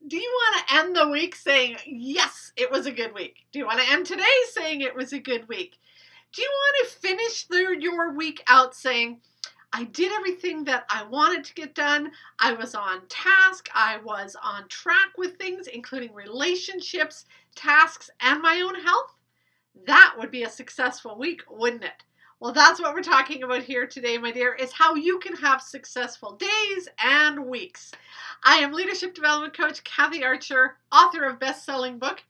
Do you want to end the week saying, yes, it was a good week? Do you want to end today saying it was a good week? Do you want to finish your week out saying, I did everything that I wanted to get done. I was on task. I was on track with things, including relationships, tasks, and my own health? That would be a successful week, wouldn't it? Well, that's what we're talking about here today, my dear, is how you can have successful days and weeks. I am leadership development coach Kathy Archer, author of best-selling book,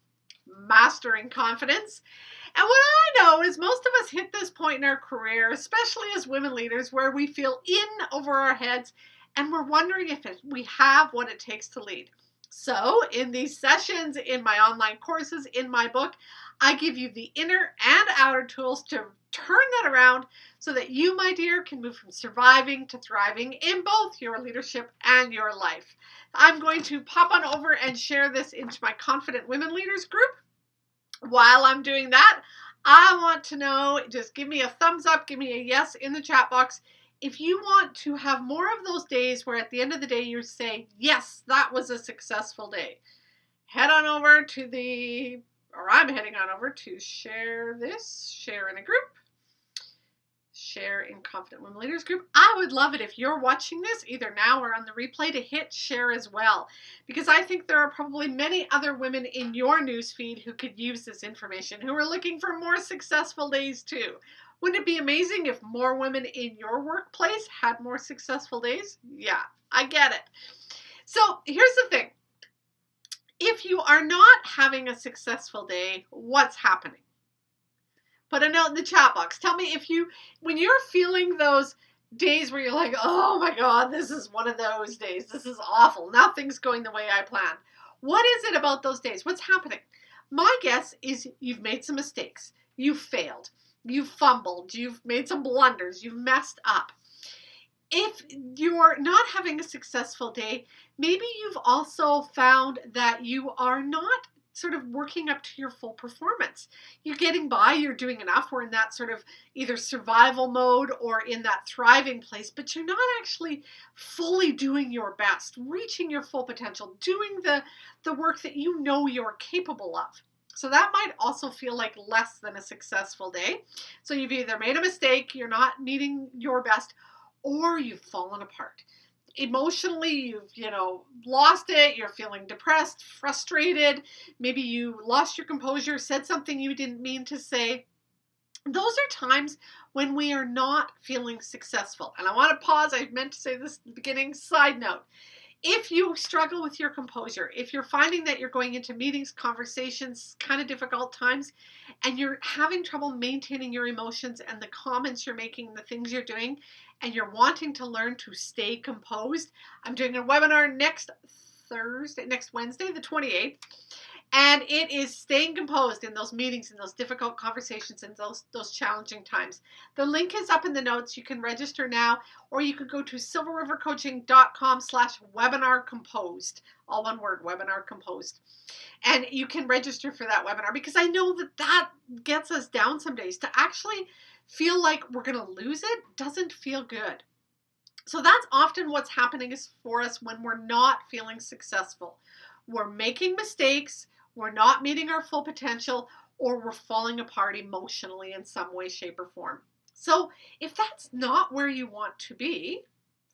Mastering Confidence. And what I know is most of us hit this point in our career, especially as women leaders, where we feel in over our heads and we're wondering if we have what it takes to lead. So in these sessions, in my online courses, in my book, I give you the inner and outer tools to turn that around so that you, my dear, can move from surviving to thriving in both your leadership and your life. I'm going to pop on over and share this into my Confident Women Leaders group. While I'm doing that, I want to know, just give me a thumbs up, give me a yes in the chat box if you want to have more of those days where at the end of the day you say, yes, that was a successful day. Head on over to I'm heading on over to share this, share in a group, share in Confident Women Leaders group. I would love it if you're watching this either now or on the replay to hit share as well, because I think there are probably many other women in your newsfeed who could use this information, who are looking for more successful days too. Wouldn't it be amazing if more women in your workplace had more successful days? Yeah, I get it. So here's the thing. If you are not having a successful day, what's happening? Put a note in the chat box. Tell me when you're feeling those days where you're like, oh my God, this is one of those days. This is awful. Nothing's going the way I planned. What is it about those days? What's happening? My guess is you've made some mistakes. You've failed. You've fumbled. You've made some blunders. You've messed up. If you're not having a successful day, maybe you've also found that you are not sort of working up to your full performance. You're getting by, you're doing enough. We're in that sort of either survival mode or in that thriving place, but you're not actually fully doing your best, reaching your full potential, doing the work that you know you're capable of. So that might also feel like less than a successful day. So you've either made a mistake, you're not meeting your best, or you've fallen apart. Emotionally, you've lost it, you're feeling depressed, frustrated, maybe you lost your composure, said something you didn't mean to say. Those are times when we are not feeling successful. And I want to pause, I meant to say this at the beginning, side note. If you struggle with your composure, if you're finding that you're going into meetings, conversations, kind of difficult times, and you're having trouble maintaining your emotions and the comments you're making, the things you're doing, and you're wanting to learn to stay composed, I'm doing a webinar next Wednesday, the 28th, and it is staying composed in those meetings, in those difficult conversations, in those challenging times. The link is up in the notes. You can register now, or you could go to silverrivercoaching.com/webinar-composed. All one word, webinar composed. And you can register for that webinar, because I know that gets us down some days. To actually feel like we're going to lose it doesn't feel good. So that's often what's happening is for us when we're not feeling successful. We're making mistakes, we're not meeting our full potential, or we're falling apart emotionally in some way, shape, or form. So if that's not where you want to be,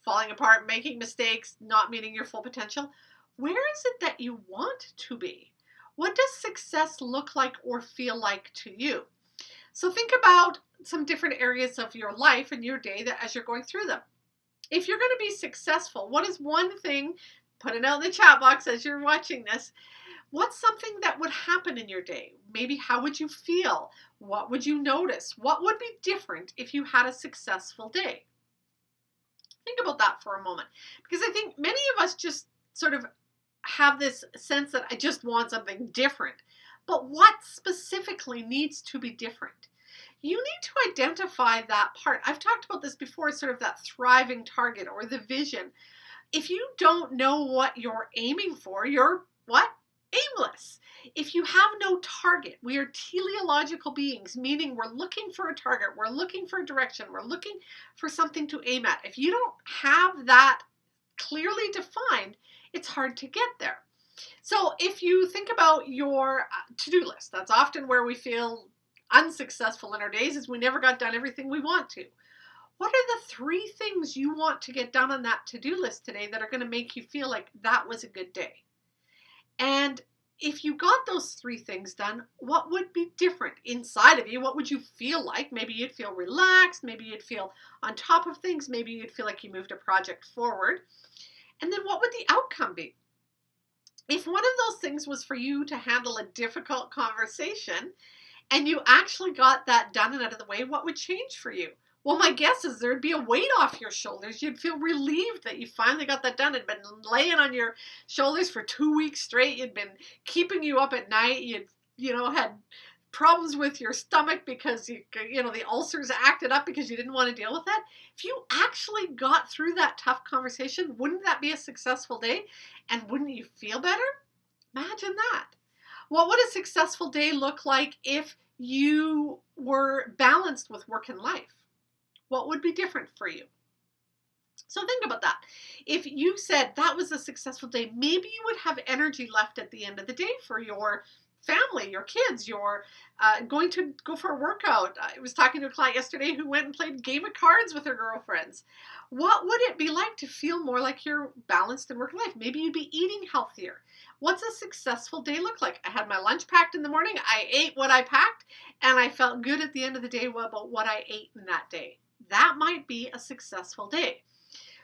falling apart, making mistakes, not meeting your full potential, where is it that you want to be? What does success look like or feel like to you? So think about some different areas of your life and your day that as you're going through them. If you're going to be successful, what is one thing, put it out in the chat box as you're watching this, what's something that would happen in your day? Maybe how would you feel? What would you notice? What would be different if you had a successful day? Think about that for a moment, because I think many of us just sort of have this sense that I just want something different. But what specifically needs to be different? You need to identify that part. I've talked about this before, sort of that thriving target or the vision. If you don't know what you're aiming for, you're what? Aimless. If you have no target, we are teleological beings, meaning we're looking for a target, we're looking for a direction, we're looking for something to aim at. If you don't have that clearly defined, it's hard to get there. So if you think about your to-do list, that's often where we feel unsuccessful in our days, is we never got done everything we want to. What are the 3 things you want to get done on that to-do list today that are going to make you feel like that was a good day? And if you got those 3 things done, what would be different inside of you? What would you feel like? Maybe you'd feel relaxed. Maybe you'd feel on top of things. Maybe you'd feel like you moved a project forward. And then what would the outcome be? If one of those things was for you to handle a difficult conversation and you actually got that done and out of the way, what would change for you? Well, my guess is there'd be a weight off your shoulders. You'd feel relieved that you finally got that done. It'd been laying on your shoulders for 2 weeks straight. You'd been keeping you up at night. You'd, had problems with your stomach because the ulcers acted up because you didn't want to deal with that. If you actually got through that tough conversation, wouldn't that be a successful day? And wouldn't you feel better? Imagine that. What would a successful day look like if you were balanced with work and life? What would be different for you? So think about that. If you said that was a successful day, maybe you would have energy left at the end of the day for your family, your kids, you're going to go for a workout. I was talking to a client yesterday who went and played a game of cards with her girlfriends. What would it be like to feel more like you're balanced in work and life? Maybe you'd be eating healthier. What's a successful day look like? I had my lunch packed in the morning. I ate what I packed, and I felt good at the end of the day about what I ate in that day. That might be a successful day.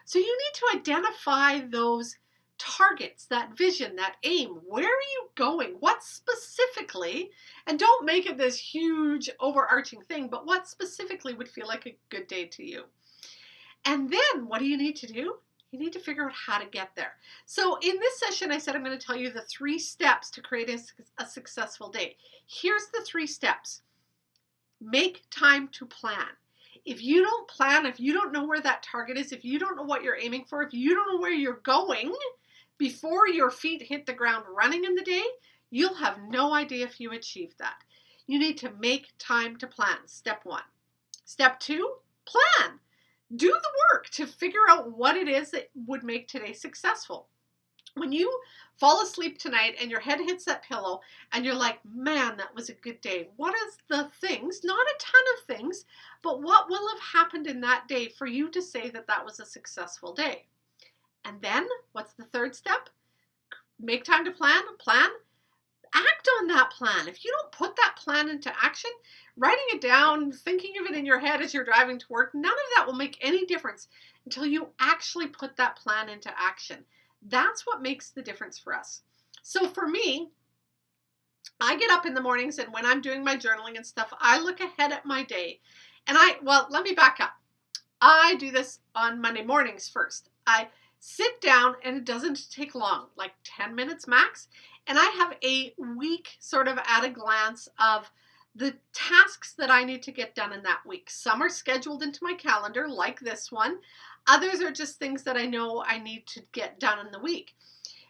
So you need to identify those targets, that vision, that aim. Where are you going? What specifically, and don't make it this huge overarching thing, but what specifically would feel like a good day to you? And then what do you need to do? You need to figure out how to get there. So in this session, I said I'm going to tell you the 3 steps to create a successful day. Here's the 3 steps. Make time to plan. If you don't plan, if you don't know where that target is, if you don't know what you're aiming for, if you don't know where you're going before your feet hit the ground running in the day, you'll have no idea if you achieved that. You need to make time to plan. Step 1. Step 2, plan. Do the work to figure out what it is that would make today successful. When you fall asleep tonight and your head hits that pillow and you're like, man, that was a good day. What is the things, not a ton of things, but what will have happened in that day for you to say that that was a successful day? And then what's the 3rd step? Make time to plan. Act on that plan. If you don't put that plan into action, writing it down, thinking of it in your head as you're driving to work, none of that will make any difference until you actually put that plan into action. That's what makes the difference for us. So for me, I get up in the mornings, and when I'm doing my journaling and stuff, I look ahead at my day. And let me back up. I do this on Monday mornings first. I sit down, and it doesn't take long, like 10 minutes max. And I have a week sort of at a glance of the tasks that I need to get done in that week. Some are scheduled into my calendar, like this one. Others are just things that I know I need to get done in the week.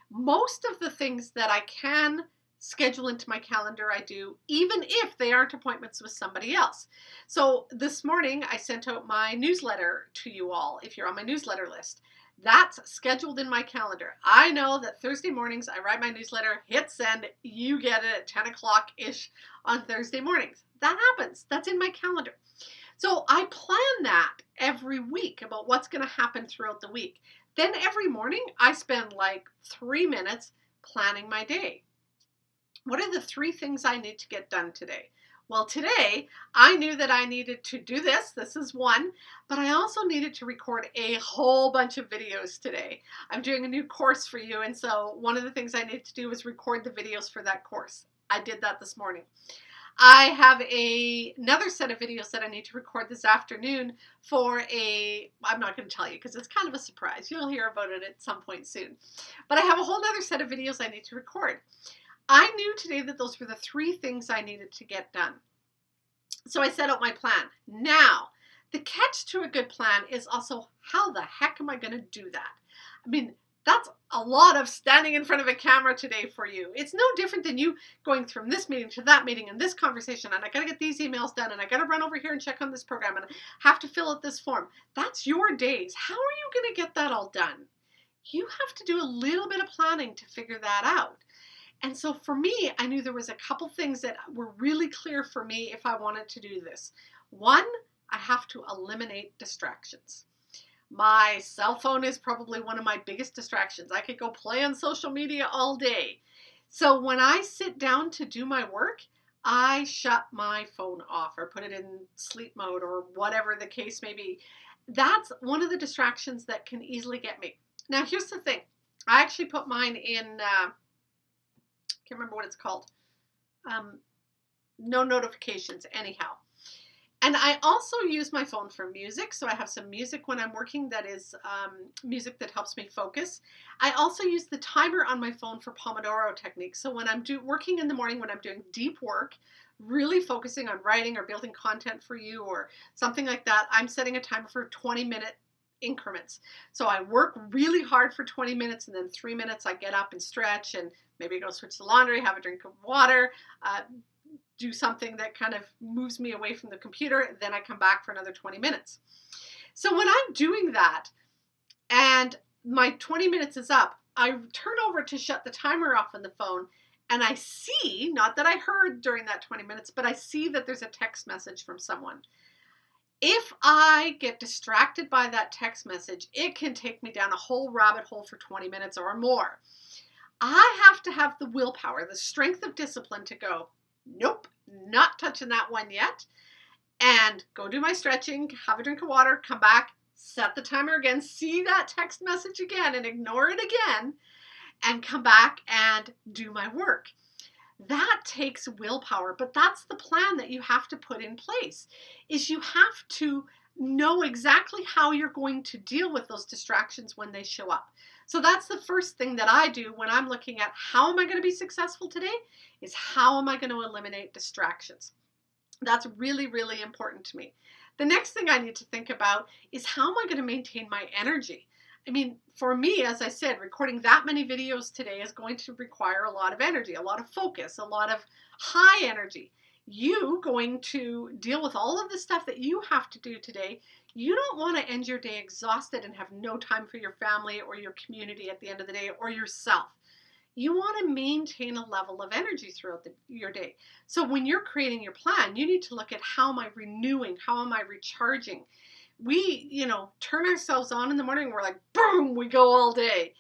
Most of the things that I can schedule into my calendar, I do, even if they aren't appointments with somebody else. So this morning, I sent out my newsletter to you all, if you're on my newsletter list. That's scheduled in my calendar. I know that Thursday mornings, I write my newsletter, hit send, you get it at 10 o'clock-ish on Thursday mornings. That happens. That's in my calendar. So I plan that every week about what's going to happen throughout the week. Then every morning, I spend like 3 minutes planning my day. What are the 3 things I need to get done today? Well, today, I knew that I needed to do this. This is one. But I also needed to record a whole bunch of videos today. I'm doing a new course for you, and so one of the things I needed to do was record the videos for that course. I did that this morning. I have another set of videos that I need to record this afternoon for I'm not going to tell you because it's kind of a surprise. You'll hear about it at some point soon. But I have a whole other set of videos I need to record. I knew today that those were the 3 things I needed to get done. So I set out my plan. Now, the catch to a good plan is also, how the heck am I going to do that? I mean, that's a lot of standing in front of a camera today for you. It's no different than you going from this meeting to that meeting and this conversation, and I got to get these emails done, and I got to run over here and check on this program, and I have to fill out this form. That's your days. How are you going to get that all done? you have to do a little bit of planning to figure that out. And so for me, I knew there was a couple things that were really clear for me if I wanted to do this. One, I have to eliminate distractions. My cell phone is probably one of my biggest distractions. I could go play on social media all day. So when I sit down to do my work, I shut my phone off or put it in sleep mode or whatever the case may be. That's one of the distractions that can easily get me. Now, here's the thing. I actually put mine in, can't remember what it's called. No notifications anyhow. And I also use my phone for music. So I have some music when I'm working that is music that helps me focus. I also use the timer on my phone for Pomodoro technique. So when I'm working in the morning, when I'm doing deep work, really focusing on writing or building content for you or something like that, I'm setting a timer for 20-minute increments. So I work really hard for 20 minutes and then 3 minutes I get up and stretch and maybe go switch the laundry, have a drink of water, do something that kind of moves me away from the computer, then I come back for another 20 minutes. So when I'm doing that and my 20 minutes is up, I turn over to shut the timer off on the phone and I see, not that I heard during that 20 minutes, but I see that there's a text message from someone. If I get distracted by that text message, it can take me down a whole rabbit hole for 20 minutes or more. I have to have the willpower, the strength of discipline to go, nope, not touching that one yet, and go do my stretching, have a drink of water, come back, set the timer again, see that text message again and ignore it again, and come back and do my work. That takes willpower, but that's the plan that you have to put in place, is you have to know exactly how you're going to deal with those distractions when they show up. So that's the first thing that I do when I'm looking at how am I going to be successful today, is how am I going to eliminate distractions. That's really, really important to me. The next thing I need to think about is how am I going to maintain my energy? I mean, for me, as I said, recording that many videos today is going to require a lot of energy, a lot of focus, a lot of high energy. You going to deal with all of the stuff that you have to do today. You don't want to end your day exhausted and have no time for your family or your community at the end of the day or yourself. You want to maintain a level of energy throughout your day. So when you're creating your plan, you need to look at how am I renewing? How am I recharging? We, turn ourselves on in the morning. We're like, boom, we go all day.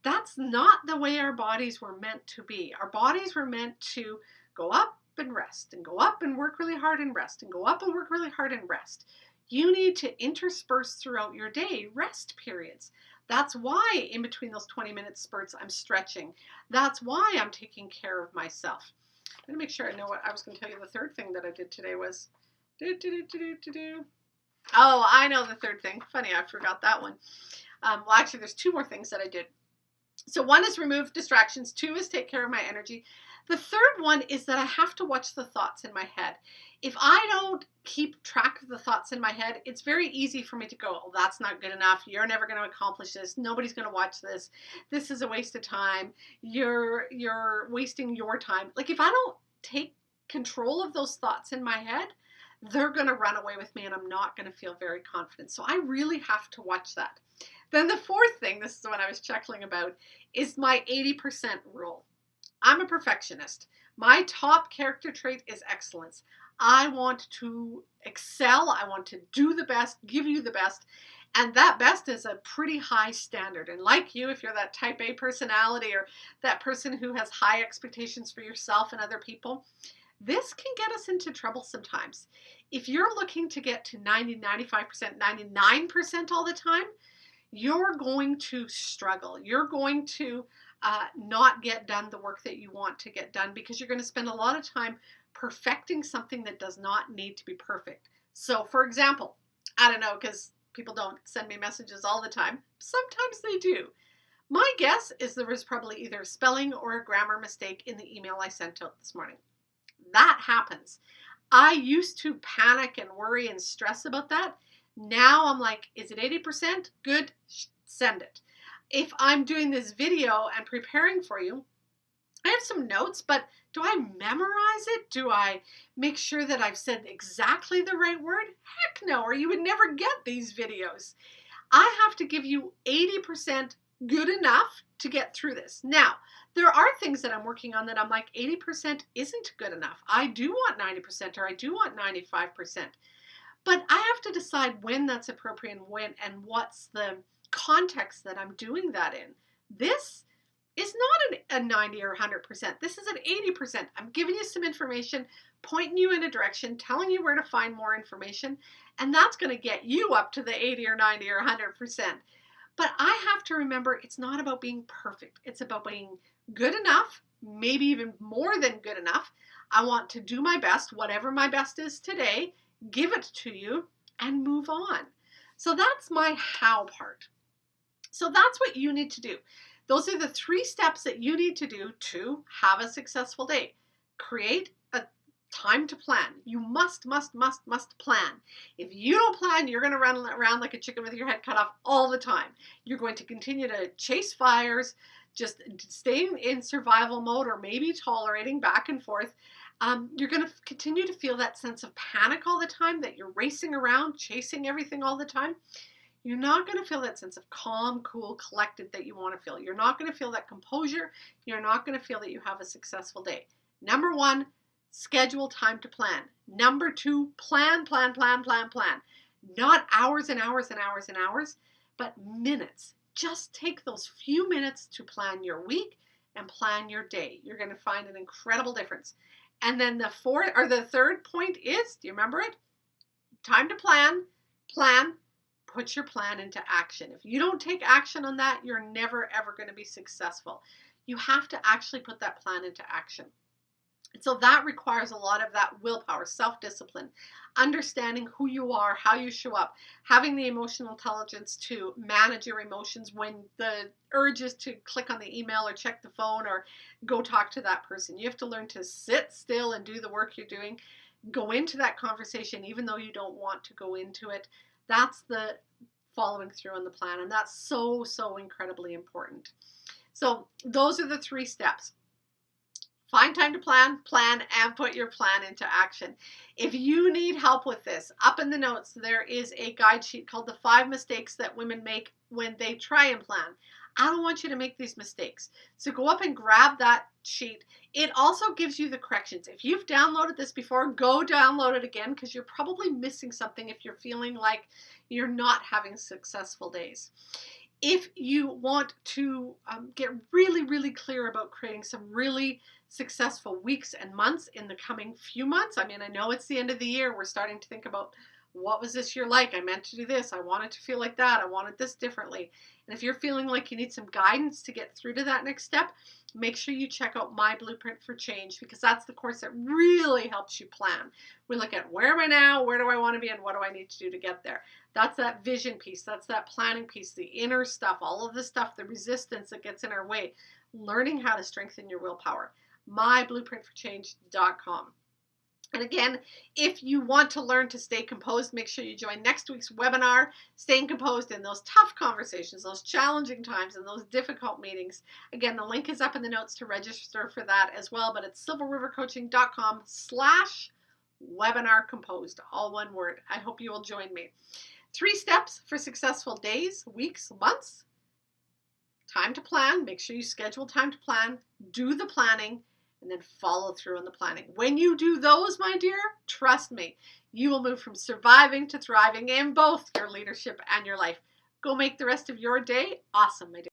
That's not the way our bodies were meant to be. Our bodies were meant to go up and rest and go up and work really hard and rest and go up and work really hard and rest. You need to intersperse throughout your day rest periods. That's why in between those 20-minute spurts, I'm stretching. That's why I'm taking care of myself. Let me make sure I know what I was going to tell you. The third thing that I did today was Oh, I know the third thing. Funny, I forgot that one. Well, actually, there's two more things that I did. So one is remove distractions. Two is take care of my energy. The third one is that I have to watch the thoughts in my head. If I don't keep track of the thoughts in my head, it's very easy for me to go, oh, that's not good enough. You're never going to accomplish this. Nobody's going to watch this. This is a waste of time. You're wasting your time. Like if I don't take control of those thoughts in my head, they're going to run away with me and I'm not going to feel very confident. So I really have to watch that. Then the fourth thing, this is what I was chuckling about, is my 80% rule. I'm a perfectionist. My top character trait is excellence. I want to excel. I want to do the best, give you the best. And that best is a pretty high standard. And like you, if you're that type A personality or that person who has high expectations for yourself and other people, this can get us into trouble sometimes. If you're looking to get to 90, 95%, 99% all the time, you're going to struggle. You're going to not get done the work that you want to get done because you're going to spend a lot of time perfecting something that does not need to be perfect. So for example, I don't know, because people don't send me messages all the time. Sometimes they do. My guess is there was probably either a spelling or a grammar mistake in the email I sent out this morning. That happens. I used to panic and worry and stress about that. Now I'm like, is it 80%? Good, send it. If I'm doing this video and preparing for you, I have some notes, but do I memorize it? Do I make sure that I've said exactly the right word? Heck no, or you would never get these videos. I have to give you 80% good enough to get through this. Now, there are things that I'm working on that I'm like 80% isn't good enough. I do want 90% or I do want 95%. But I have to decide when that's appropriate and when and what's the context that I'm doing that in. This is not a 90 or 100%. This is an 80%. I'm giving you some information, pointing you in a direction, telling you where to find more information, and that's going to get you up to the 80 or 90 or 100%. But I have to remember it's not about being perfect. It's about being good enough, maybe even more than good enough. I want to do my best, whatever my best is today, give it to you, and move on. So that's my how part. So that's what you need to do. Those are the 3 steps that you need to do to have a successful day. Create a time to plan. You must plan. If you don't plan, you're going to run around like a chicken with your head cut off all the time. You're going to continue to chase fires, just staying in survival mode or maybe tolerating back and forth. You're going to continue to feel that sense of panic all the time, that you're racing around, chasing everything all the time. You're not going to feel that sense of calm, cool, collected that you want to feel. You're not going to feel that composure. You're not going to feel that you have a successful day. Number 1, schedule time to plan. Number 2, plan. Not hours and hours and hours and hours, but minutes. Just take those few minutes to plan your week and plan your day. You're going to find an incredible difference. And then the 3rd point is, do you remember it? Time to plan, put your plan into action. If you don't take action on that, you're never, ever going to be successful. You have to actually put that plan into action. And so that requires a lot of that willpower, self-discipline, understanding who you are, how you show up, having the emotional intelligence to manage your emotions when the urge is to click on the email or check the phone or go talk to that person. You have to learn to sit still and do the work you're doing. Go into that conversation even though you don't want to go into it. That's the following through on the plan, and that's so incredibly important. So those are the 3 steps. Find time to plan, and put your plan into action. If you need help with this, up in the notes, there is a guide sheet called The 5 Mistakes That Women Make When They Try and Plan. I don't want you to make these mistakes. So go up and grab that sheet. It also gives you the corrections. If you've downloaded this before, go download it again because you're probably missing something if you're feeling like you're not having successful days. If you want to get really clear about creating some really successful weeks and months in the coming few months, I mean, I know it's the end of the year. We're starting to think about what was this year like? I meant to do this. I wanted to feel like that. I wanted this differently. And if you're feeling like you need some guidance to get through to that next step, make sure you check out My Blueprint for Change because that's the course that really helps you plan. We look at where am I now? Where do I want to be? And what do I need to do to get there? That's that vision piece. That's that planning piece, the inner stuff, all of the stuff, the resistance that gets in our way, learning how to strengthen your willpower. MyBlueprintForChange.com. And again, if you want to learn to stay composed, make sure you join next week's webinar, Staying Composed in those tough conversations, those challenging times, and those difficult meetings. Again, the link is up in the notes to register for that as well, but it's silverrivercoaching.com/webinar composed, all one word. I hope you will join me. 3 steps for successful days, weeks, months. Time to plan. Make sure you schedule time to plan. Do the planning. And then follow through on the planning. When you do those, my dear, trust me, you will move from surviving to thriving in both your leadership and your life. Go make the rest of your day awesome, my dear.